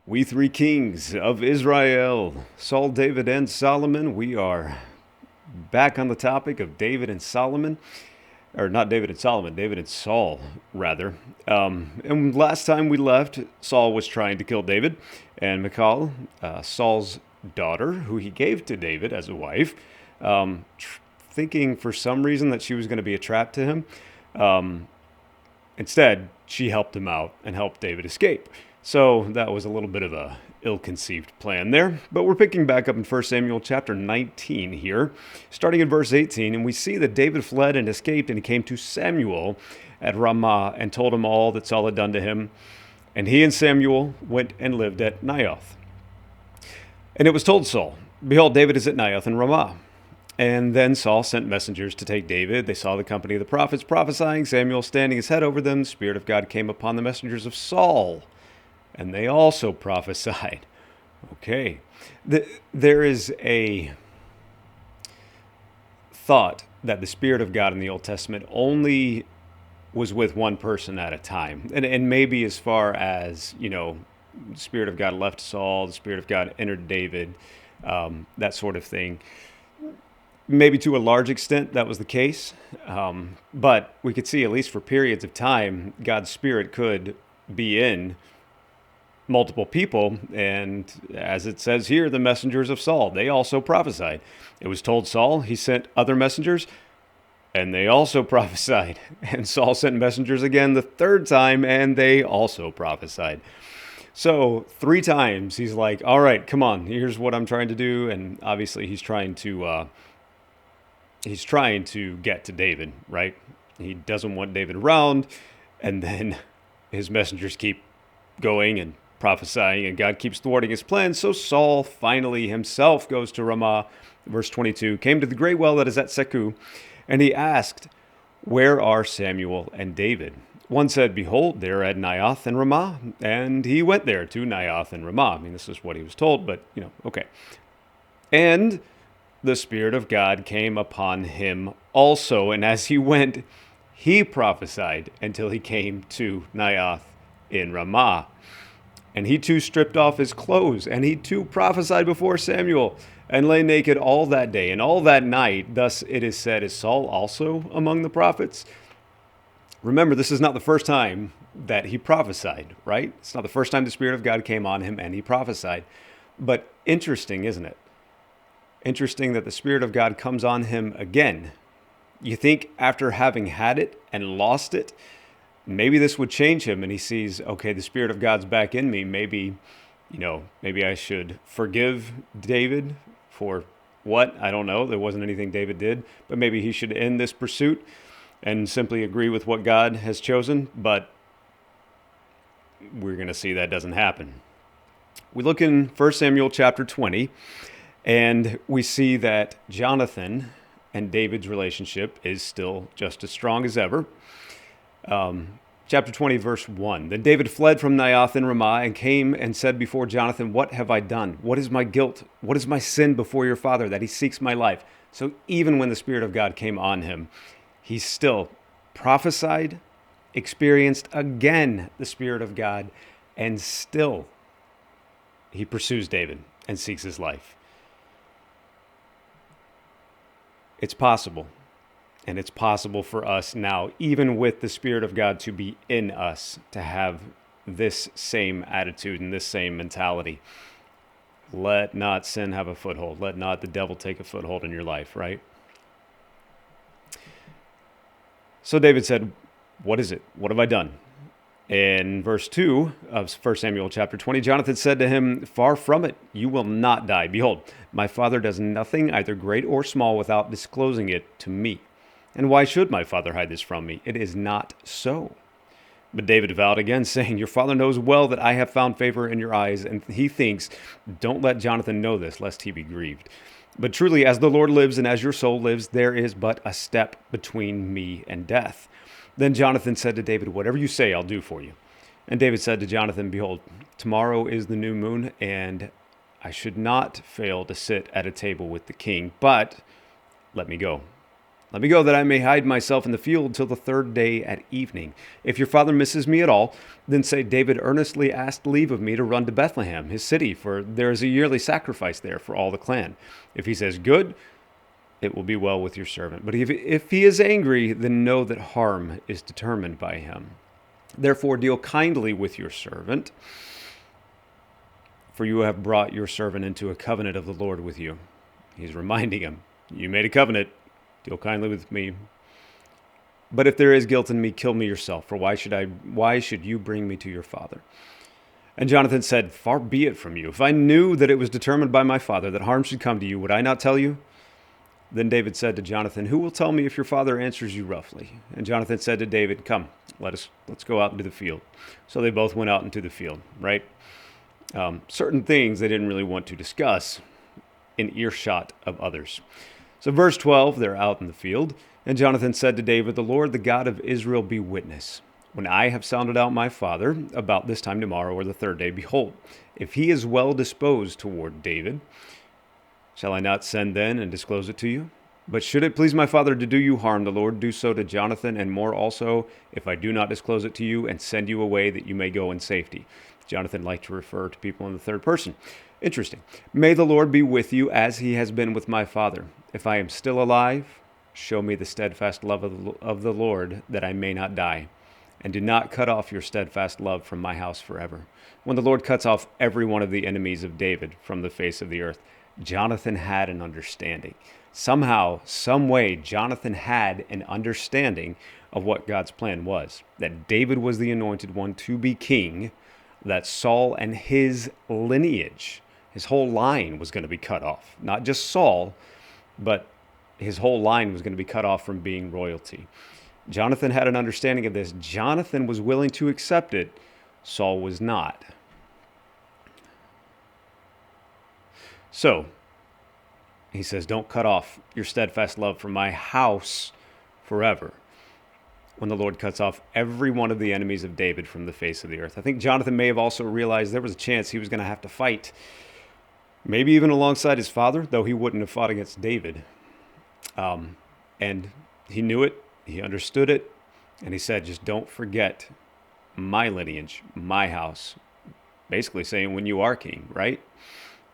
We three kings of Israel, Saul, David, and Solomon. We are back on the topic of David and Solomon, or not David and Solomon, David and Saul, rather. And last time we left, Saul was trying to kill David, and Michal, Saul's daughter, who he gave to David as a wife, thinking for some reason that she was going to be a trap to him. Instead, she helped him out and helped David escape. So that was a little bit of a ill-conceived plan there. But we're picking back up in 1 Samuel chapter 19 here, starting in verse 18, and we see that David fled and escaped, and he came to Samuel at Ramah and told him all that Saul had done to him. And he and Samuel went and lived at Naioth. And it was told Saul, "Behold, David is at Naioth in Ramah." And then Saul sent messengers to take David. They saw the company of the prophets prophesying, Samuel standing his head over them. The Spirit of God came upon the messengers of Saul, and they also prophesied. Okay. There is a thought that the Spirit of God in the Old Testament only was with one person at a time. And maybe as far as, the Spirit of God left Saul, the Spirit of God entered David, that sort of thing. Maybe to a large extent that was the case. But we could see, at least for periods of time, God's Spirit could be in multiple people, and as it says here, the messengers of Saul, they also prophesied. It was told Saul, he sent other messengers, and they also prophesied. And Saul sent messengers again the third time, and they also prophesied. So 3 times he's like, all right, come on, here's what I'm trying to do. And obviously he's trying to get to David, right? He doesn't want David around, and then his messengers keep going and prophesying, and God keeps thwarting his plans. So Saul finally himself goes to Ramah, verse 22, came to the great well that is at Seku, and he asked, "Where are Samuel and David?" One said, "Behold, they're at Naioth and Ramah." And he went there to Naioth and Ramah. I mean, this is what he was told, but, okay. And the Spirit of God came upon him also, and as he went, he prophesied until he came to Naioth in Ramah. And he too stripped off his clothes, and he too prophesied before Samuel, and lay naked all that day and all that night. Thus it is said, is Saul also among the prophets? Remember, this is not the first time that he prophesied, right? It's not the first time the Spirit of God came on him and he prophesied. But interesting, isn't it? Interesting that the Spirit of God comes on him again. You think after having had it and lost it, maybe this would change him, and he sees, okay, the Spirit of God's back in me. Maybe I should forgive David for what? I don't know. There wasn't anything David did, but maybe he should end this pursuit and simply agree with what God has chosen. But we're going to see that doesn't happen. We look in 1 Samuel chapter 20, and we see that Jonathan and David's relationship is still just as strong as ever. Chapter 20, verse 1. Then David fled from Naioth in Ramah and came and said before Jonathan, "What have I done? What is my guilt? What is my sin before your father, that he seeks my life?" So even when the Spirit of God came on him, he still prophesied, experienced again the Spirit of God, and still he pursues David and seeks his life. It's possible. And it's possible for us now, even with the Spirit of God to be in us, to have this same attitude and this same mentality. Let not sin have a foothold. Let not the devil take a foothold in your life, right? So David said, "What is it? What have I done?" In verse 2 of 1 Samuel chapter 20, Jonathan said to him, "Far from it, you will not die. Behold, my father does nothing, either great or small, without disclosing it to me. And why should my father hide this from me? It is not so." But David vowed again, saying, "Your father knows well that I have found favor in your eyes." And he thinks, "Don't let Jonathan know this, lest he be grieved. But truly, as the Lord lives and as your soul lives, there is but a step between me and death." Then Jonathan said to David, "Whatever you say, I'll do for you." And David said to Jonathan, "Behold, tomorrow is the new moon, and I should not fail to sit at a table with the king, but let me go. Let me go that I may hide myself in the field till the third day at evening. If your father misses me at all, then say, David earnestly asked leave of me to run to Bethlehem, his city, for there is a yearly sacrifice there for all the clan. If he says, good, it will be well with your servant. But if he is angry, then know that harm is determined by him. Therefore deal kindly with your servant, for you have brought your servant into a covenant of the Lord with you. He's reminding him, you made a covenant, deal kindly with me. But if there is guilt in me, kill me yourself, for why should you bring me to your father? And Jonathan said, far be it from you. If I knew that it was determined by my father that harm should come to you, would I not tell you? Then David said to Jonathan, who will tell me if your father answers you roughly? And Jonathan said to David, come, let's go out into the field. So they both went out into the field, right? Certain things they didn't really want to discuss in earshot of others. So verse 12, they're out in the field. And Jonathan said to David, the Lord, the God of Israel, be witness. When I have sounded out my father about this time tomorrow or the third day, behold, if he is well disposed toward David, shall I not send then and disclose it to you? But should it please my father to do you harm, the Lord do so to Jonathan, and more also, if I do not disclose it to you and send you away that you may go in safety. Jonathan liked to refer to people in the third person. Interesting. May the Lord be with you as he has been with my father. If I am still alive, show me the steadfast love of the Lord, that I may not die. And do not cut off your steadfast love from my house forever. When the Lord cuts off every one of the enemies of David from the face of the earth, Jonathan had an understanding. Somehow, some way, Jonathan had an understanding of what God's plan was. That David was the anointed one to be king, that Saul and his lineage, his whole line was going to be cut off. Not just Saul, but his whole line was going to be cut off from being royalty. Jonathan had an understanding of this. Jonathan was willing to accept it. Saul was not. So, he says, don't cut off your steadfast love from my house forever. When the Lord cuts off every one of the enemies of David from the face of the earth. I think Jonathan may have also realized there was a chance he was going to have to fight, maybe even alongside his father, though he wouldn't have fought against David. And he knew it, he understood it, and he said, just don't forget my lineage, my house. Basically saying when you are king, right?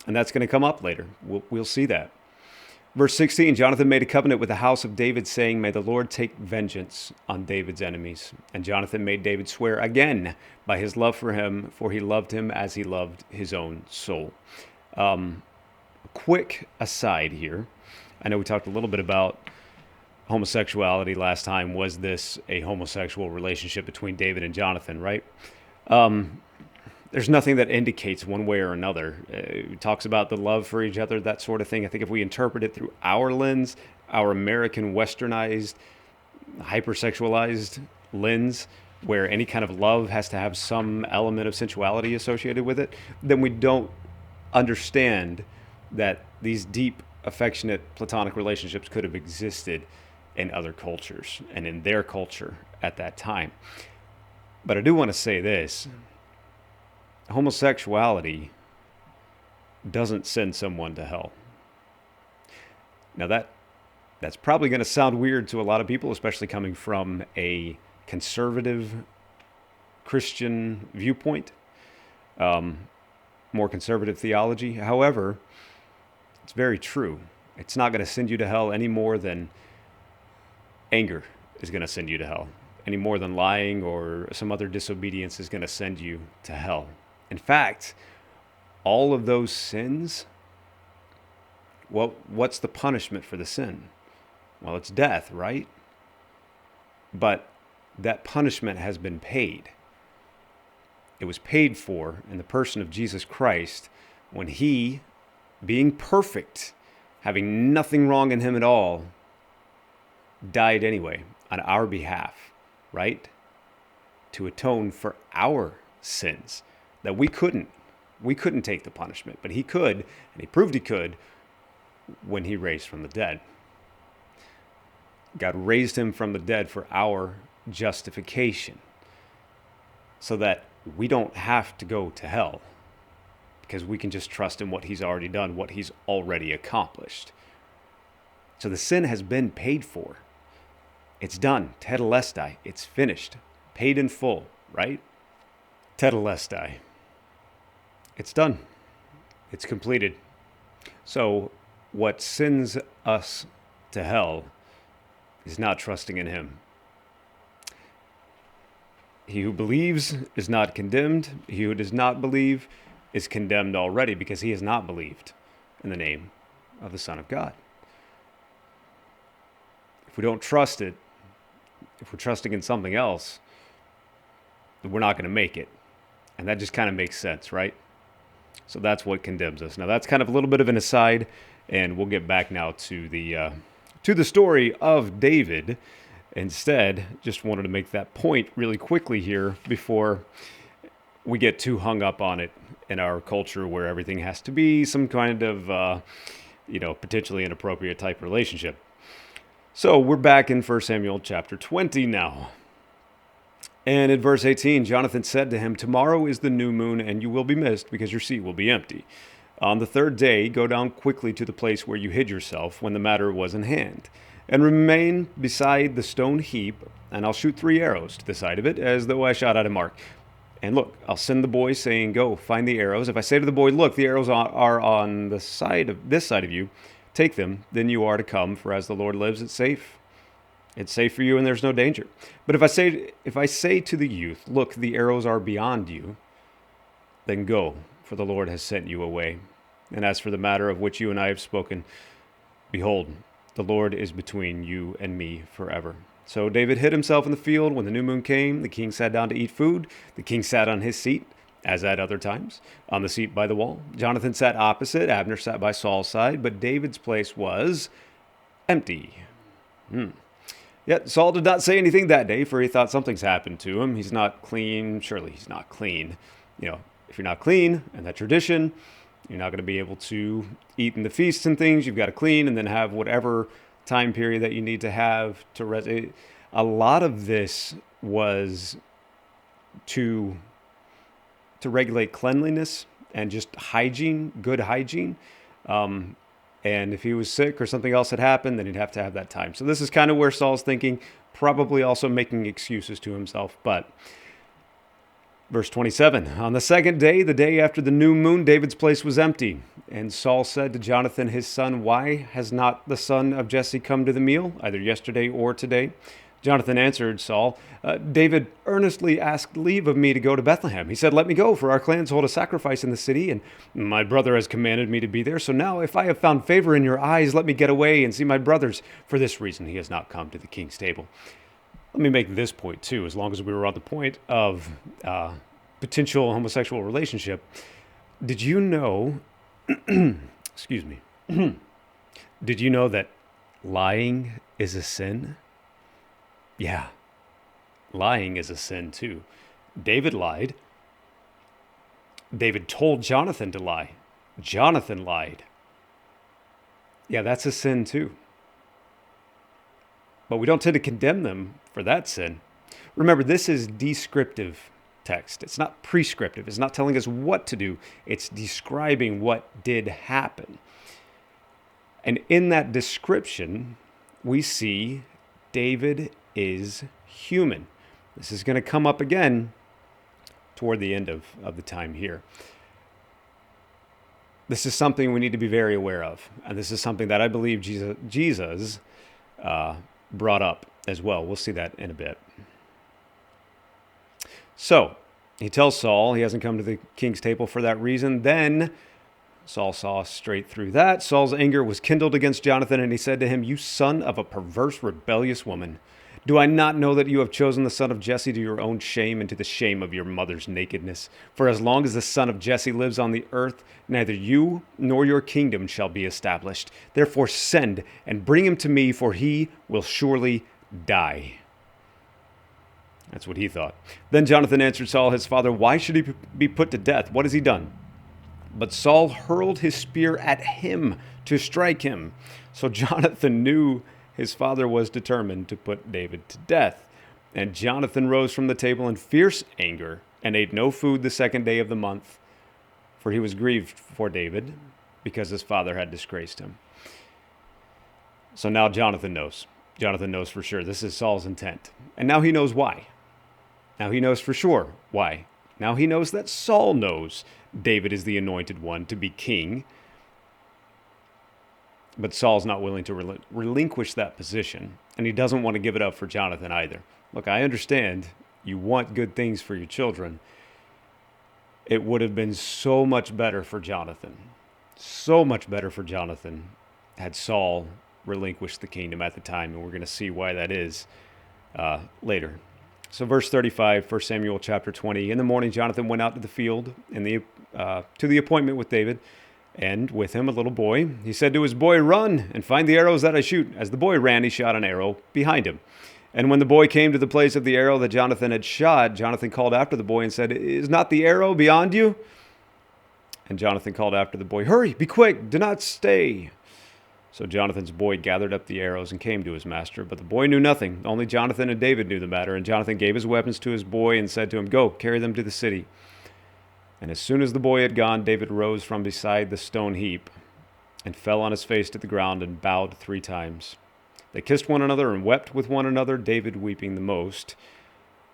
And that's going to come up later. We'll see that. Verse 16, Jonathan made a covenant with the house of David, saying, may the Lord take vengeance on David's enemies. And Jonathan made David swear again by his love for him, for he loved him as he loved his own soul. Quick aside here. I know we talked a little bit about homosexuality last time. Was this a homosexual relationship between David and Jonathan, right? There's nothing that indicates one way or another. It talks about the love for each other, that sort of thing. I think if we interpret it through our lens, our American westernized, hypersexualized lens, where any kind of love has to have some element of sensuality associated with it, then we don't understand that these deep, affectionate, platonic relationships could have existed in other cultures and in their culture at that time. But I do want to say this. Homosexuality doesn't send someone to hell. Now that's probably going to sound weird to a lot of people, especially coming from a conservative Christian viewpoint, more conservative theology. However, it's very true. It's not going to send you to hell any more than anger is going to send you to hell. Any more than lying or some other disobedience is going to send you to hell. In fact, all of those sins, what's the punishment for the sin? Well, it's death, right? But that punishment has been paid. It was paid for in the person of Jesus Christ when he, being perfect, having nothing wrong in him at all, died anyway on our behalf, right? To atone for our sins. That we couldn't take the punishment, but he could, and he proved he could when he raised from the dead. God raised him from the dead for our justification so that we don't have to go to hell because we can just trust in what he's already done, what he's already accomplished. So the sin has been paid for. It's done. Tetelestai. It's finished. Paid in full, right? Tetelestai. It's done. It's completed. So what sends us to hell is not trusting in him. He who believes is not condemned. He who does not believe is condemned already because he has not believed in the name of the Son of God. If we don't trust it, if we're trusting in something else, then we're not going to make it. And that just kind of makes sense, right? So that's what condemns us. Now that's kind of a little bit of an aside, and we'll get back now to the story of David. Instead, just wanted to make that point really quickly here before we get too hung up on it in our culture where everything has to be some kind of, potentially inappropriate type relationship. So we're back in 1 Samuel chapter 20 now. And in verse 18, Jonathan said to him, "Tomorrow is the new moon, and you will be missed because your seat will be empty. On the third day, go down quickly to the place where you hid yourself when the matter was in hand, and remain beside the stone heap, and I'll shoot 3 arrows to the side of it, as though I shot at a mark. And look, I'll send the boy saying, 'Go, find the arrows.' If I say to the boy, 'Look, the arrows are on this side of you, take them, then you are to come, for as the Lord lives, it's safe. It's safe for you, and there's no danger. But if I say to the youth, 'Look, the arrows are beyond you,' then go, for the Lord has sent you away. And as for the matter of which you and I have spoken, behold, the Lord is between you and me forever." So David hid himself in the field. When the new moon came, the king sat down to eat food. The king sat on his seat, as at other times, on the seat by the wall. Jonathan sat opposite. Abner sat by Saul's side, but David's place was empty. Yet Saul did not say anything that day, for he thought something's happened to him. He's not clean. Surely he's not clean. If you're not clean, and that tradition, you're not going to be able to eat in the feasts and things. You've got to clean and then have whatever time period that you need to have to rest. A lot of this was to regulate cleanliness and just hygiene, good hygiene. And if he was sick or something else had happened, then he'd have to have that time. So this is kind of where Saul's thinking, probably also making excuses to himself. But verse 27, on the second day, the day after the new moon, David's place was empty. And Saul said to Jonathan, his son, "Why has not the son of Jesse come to the meal, either yesterday or today?" Jonathan answered Saul, "David earnestly asked leave of me to go to Bethlehem. He said, 'Let me go, for our clans hold a sacrifice in the city, and my brother has commanded me to be there. So now, if I have found favor in your eyes, let me get away and see my brothers. For this reason, he has not come to the king's table.'" Let me make this point, too, as long as we were on the point of potential homosexual relationship. Did you know, excuse me, did you know that lying is a sin? Yeah, lying is a sin too. David lied. David told Jonathan to lie. Jonathan lied. Yeah, that's a sin too. But we don't tend to condemn them for that sin. Remember, this is descriptive text. It's not prescriptive. It's not telling us what to do. It's describing what did happen. And in that description, we see David is human. This is going to come up again toward the end of the time here. This is something we need to be very aware of. And this is something that I believe Jesus brought up as well. We'll see that in a bit. So he tells Saul he hasn't come to the king's table for that reason. Then Saul saw straight through that. Saul's anger was kindled against Jonathan, and he said to him, "You son of a perverse, rebellious woman, do I not know that you have chosen the son of Jesse to your own shame and to the shame of your mother's nakedness? For as long as the son of Jesse lives on the earth, neither you nor your kingdom shall be established. Therefore send and bring him to me, for he will surely die." That's what he thought. Then Jonathan answered Saul, his father, "Why should he be put to death? What has he done?" But Saul hurled his spear at him to strike him. So Jonathan knew his father was determined to put David to death. And Jonathan rose from the table in fierce anger and ate no food the second day of the month, for he was grieved for David because his father had disgraced him. So now Jonathan knows. Jonathan knows for sure this is Saul's intent. And now he knows why. Now he knows for sure why. Now he knows that Saul knows David is the anointed one to be king. But Saul's not willing to relinquish that position. And he doesn't want to give it up for Jonathan either. Look, I understand you want good things for your children. It would have been so much better for Jonathan. So much better for Jonathan had Saul relinquished the kingdom at the time. And we're going to see why that is later. So verse 35, 1 Samuel chapter 20. In the morning, Jonathan went out to the field to the appointment with David, and with him a little boy. He said to his boy, "Run and find the arrows that I shoot." As the boy ran, he shot an arrow behind him. And when the boy came to the place of the arrow that Jonathan had shot, Jonathan called after the boy and said, "Is not the arrow beyond you?" And Jonathan called after the boy, "Hurry, be quick, do not stay." So Jonathan's boy gathered up the arrows and came to his master. But the boy knew nothing. Only Jonathan and David knew the matter. And Jonathan gave his weapons to his boy and said to him, "Go, carry them to the city." And as soon as the boy had gone, David rose from beside the stone heap and fell on his face to the ground and bowed 3 times. They kissed one another and wept with one another, David weeping the most.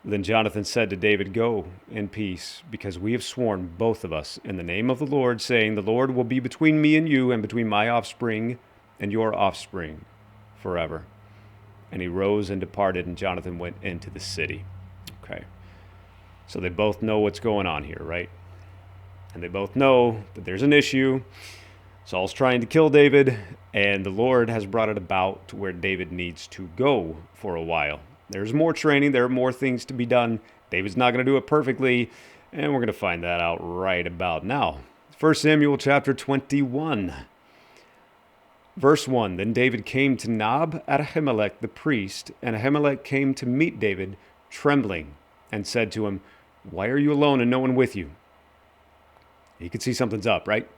Then Jonathan said to David, "Go in peace, because we have sworn, both of us, in the name of the Lord, saying, 'The Lord will be between me and you, and between my offspring and your offspring forever.'" And he rose and departed, and Jonathan went into the city. Okay. So they both know what's going on here, right? And they both know that there's an issue. Saul's trying to kill David, and the Lord has brought it about to where David needs to go for a while. There's more training. There are more things to be done. David's not going to do it perfectly, and we're going to find that out right about now. 1 Samuel chapter 21. Verse 1, Then David came to Nob at Ahimelech the priest, and Ahimelech came to meet David, trembling, and said to him, "Why are you alone and no one with you?" You can see something's up, right?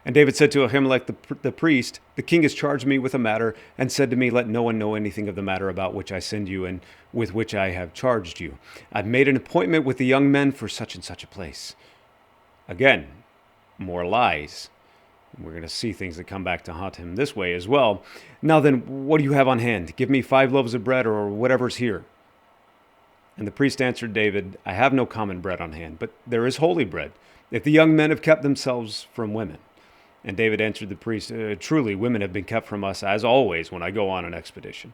And David said to Ahimelech the priest, "The king has charged me with a matter, and said to me, 'Let no one know anything of the matter about which I send you and with which I have charged you. I've made an appointment with the young men for such and such a place.'" Again, more lies. We're going to see things that come back to haunt him this way as well. "Now then, what do you have on hand? Give me 5 loaves of bread or whatever's here." And the priest answered David, "I have no common bread on hand, but there is holy bread, if the young men have kept themselves from women." And David answered the priest, "Truly, women have been kept from us, as always, when I go on an expedition.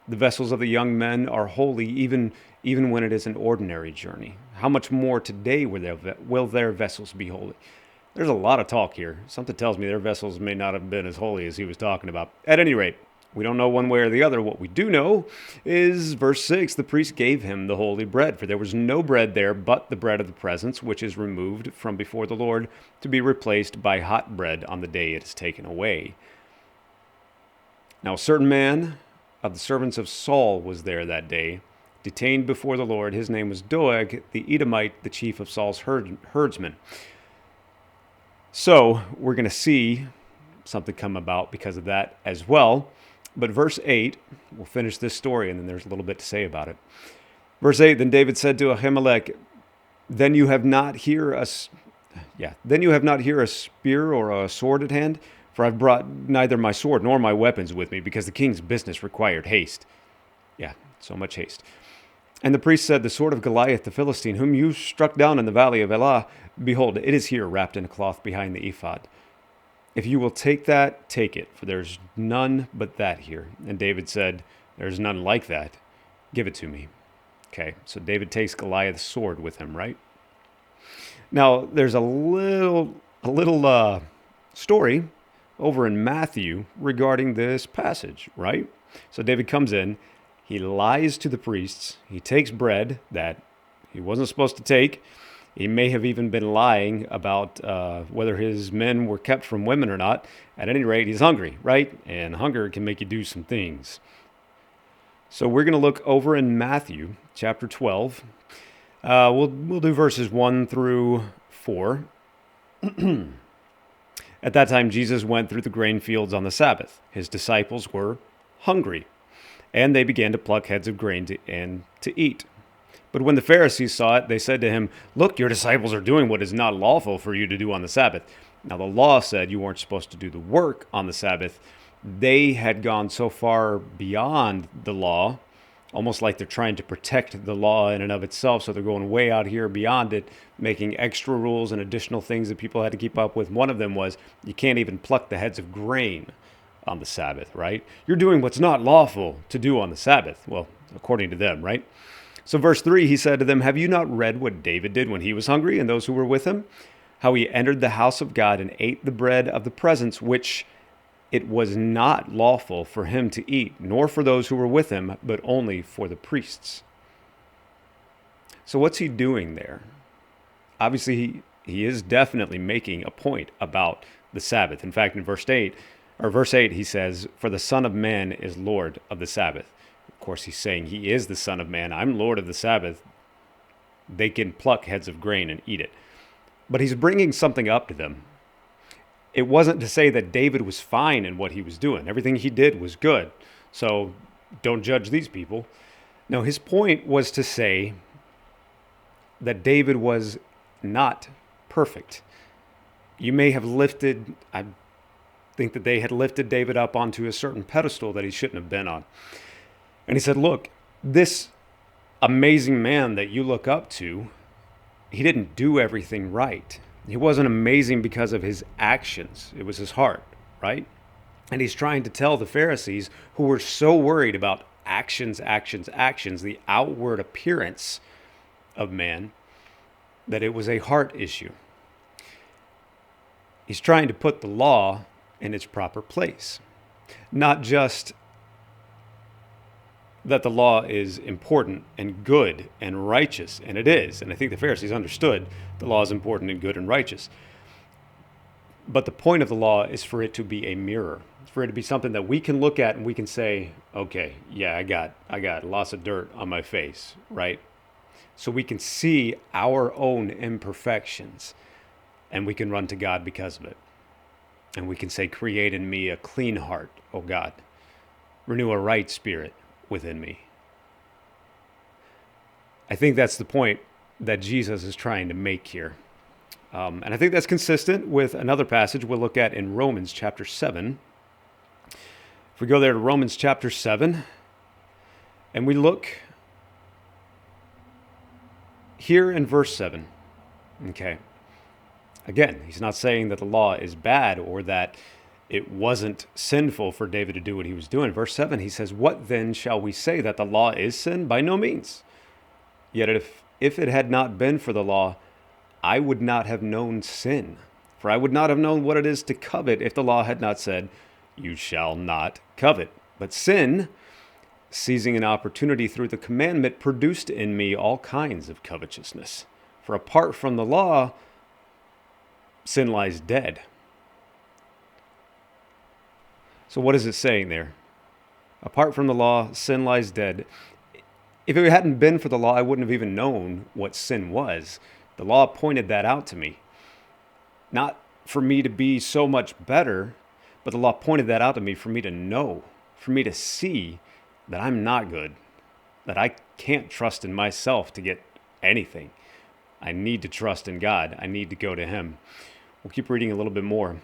The vessels of the young men are holy, even when it is an ordinary journey. How much more today will their vessels be holy?" There's a lot of talk here. Something tells me their vessels may not have been as holy as he was talking about. At any rate, we don't know one way or the other. What we do know is, verse 6, the priest gave him the holy bread, for there was no bread there but the bread of the presence, which is removed from before the Lord, to be replaced by hot bread on the day it is taken away. Now a certain man of the servants of Saul was there that day, detained before the Lord. His name was Doeg, the Edomite, the chief of Saul's herdsmen. So we're going to see something come about because of that as well. But verse 8, we'll finish this story, and then there's a little bit to say about it. Verse 8, Then David said to Ahimelech, Then you have not here a spear or a sword at hand? For I've brought neither my sword nor my weapons with me, because the king's business required haste. Yeah, so much haste. And the priest said, The sword of Goliath the Philistine, whom you struck down in the valley of Elah, behold, it is here wrapped in a cloth behind the ephod. If you will take that, take it, for there's none but that here. And David said, There's none like that. Give it to me. Okay, so David takes Goliath's sword with him, right? Now, there's a little story over in Matthew regarding this passage, right? So David comes in, he lies to the priests, he takes bread that he wasn't supposed to take. He may have even been lying about whether his men were kept from women or not. At any rate, he's hungry, right? And hunger can make you do some things. So we're going to look over in Matthew chapter 12. We'll do verses 1 through 4. At that time, Jesus went through the grain fields on the Sabbath. His disciples were hungry, and they began to pluck heads of grain to eat. But when the Pharisees saw it, they said to him, Look, your disciples are doing what is not lawful for you to do on the Sabbath. Now the law said you weren't supposed to do the work on the Sabbath, they had gone so far beyond the law, almost like they're trying to protect the law in and of itself. So they're going way out here beyond it, making extra rules and additional things that people had to keep up with. One of them was you can't even pluck the heads of grain on the Sabbath, right? You're doing what's not lawful to do on the Sabbath. Well, according to them, right? So verse 3, he said to them, have you not read what David did when he was hungry and those who were with him? How he entered the house of God and ate the bread of the presence, which it was not lawful for him to eat, nor for those who were with him, but only for the priests. So what's he doing there? Obviously, he is definitely making a point about the Sabbath. In fact, in verse 8, he says, for the Son of Man is Lord of the Sabbath. Of course, he's saying he is the Son of Man. I'm Lord of the Sabbath. They can pluck heads of grain and eat it. But he's bringing something up to them. It wasn't to say that David was fine in what he was doing. Everything he did was good. So don't judge these people. No, his point was to say that David was not perfect. You may have I think that they had lifted David up onto a certain pedestal that he shouldn't have been on. And he said, look, this amazing man that you look up to, he didn't do everything right. He wasn't amazing because of his actions. It was his heart, right? And he's trying to tell the Pharisees, who were so worried about actions, the outward appearance of man, that it was a heart issue. He's trying to put the law in its proper place. Not just that the law is important and good and righteous, and it is. And I think the Pharisees understood the law is important and good and righteous. But the point of the law is for it to be a mirror, for it to be something that we can look at and we can say, okay, yeah, I got lots of dirt on my face, right? So we can see our own imperfections and we can run to God because of it. And we can say, create in me a clean heart, O God. Renew a right spirit within me. I think that's the point that Jesus is trying to make here. And I think that's consistent with another passage we'll look at in Romans chapter 7. If we go there to Romans chapter 7, and we look here in verse 7. Okay. Again, he's not saying that the law is bad or that it wasn't sinful for David to do what he was doing. Verse 7, he says, what then shall we say, that the law is sin? By no means. Yet if it had not been for the law, I would not have known sin. For I would not have known what it is to covet if the law had not said, you shall not covet. But sin, seizing an opportunity through the commandment, produced in me all kinds of covetousness. For apart from the law, sin lies dead. So what is it saying there? Apart from the law, sin lies dead. If it hadn't been for the law, I wouldn't have even known what sin was. The law pointed that out to me. Not for me to be so much better, but the law pointed that out to me for me to know, for me to see that I'm not good, that I can't trust in myself to get anything. I need to trust in God. I need to go to Him. We'll keep reading a little bit more.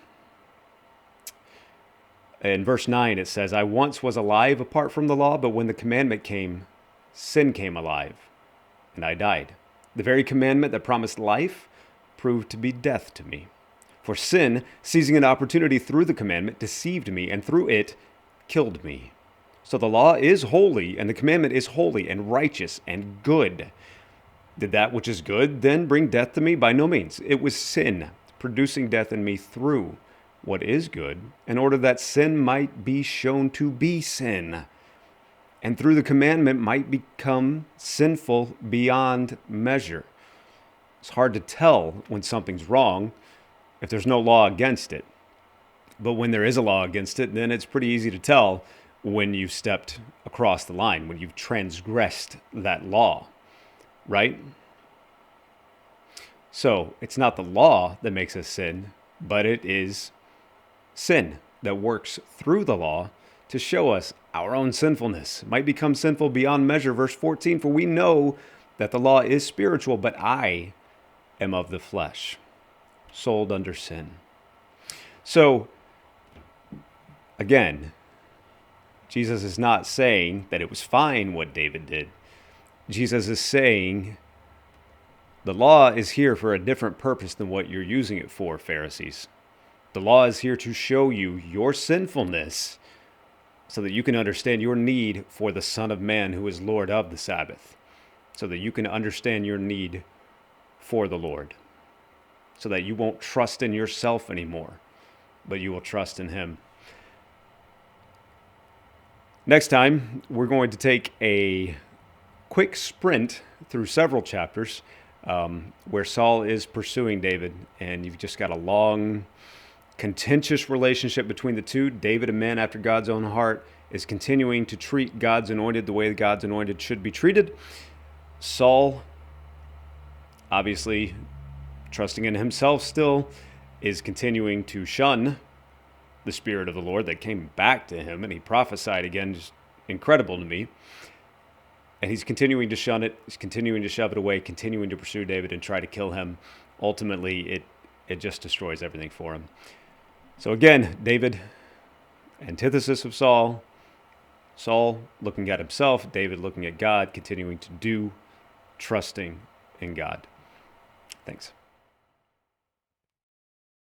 In verse 9, it says, I once was alive apart from the law, but when the commandment came, sin came alive, and I died. The very commandment that promised life proved to be death to me. For sin, seizing an opportunity through the commandment, deceived me, and through it killed me. So the law is holy, and the commandment is holy and righteous and good. Did that which is good then bring death to me? By no means. It was sin, producing death in me through what is good, in order that sin might be shown to be sin, and through the commandment might become sinful beyond measure. It's hard to tell when something's wrong if there's no law against it. But when there is a law against it, then it's pretty easy to tell when you've stepped across the line, when you've transgressed that law, right? So it's not the law that makes us sin, but it is sin that works through the law to show us our own sinfulness. It might become sinful beyond measure. Verse 14, for we know that the law is spiritual, but I am of the flesh, sold under sin. So Again, Jesus is not saying that it was fine what David did. Jesus is saying the law is here for a different purpose than what you're using it for, Pharisees. The law is here to show you your sinfulness so that you can understand your need for the Son of Man who is Lord of the Sabbath, so that you can understand your need for the Lord, so that you won't trust in yourself anymore, but you will trust in him. Next time, we're going to take a quick sprint through several chapters where Saul is pursuing David, and you've just got a long, contentious relationship between the two. David, a man after God's own heart, is continuing to treat God's anointed the way God's anointed should be treated. Saul, obviously trusting in himself still, is continuing to shun the Spirit of the Lord that came back to him, and he prophesied again, just incredible to me. And he's continuing to shun it, he's continuing to shove it away, continuing to pursue David and try to kill him. Ultimately, it just destroys everything for him. So again, David, antithesis of Saul. Saul looking at himself, David looking at God, continuing to do, trusting in God. Thanks.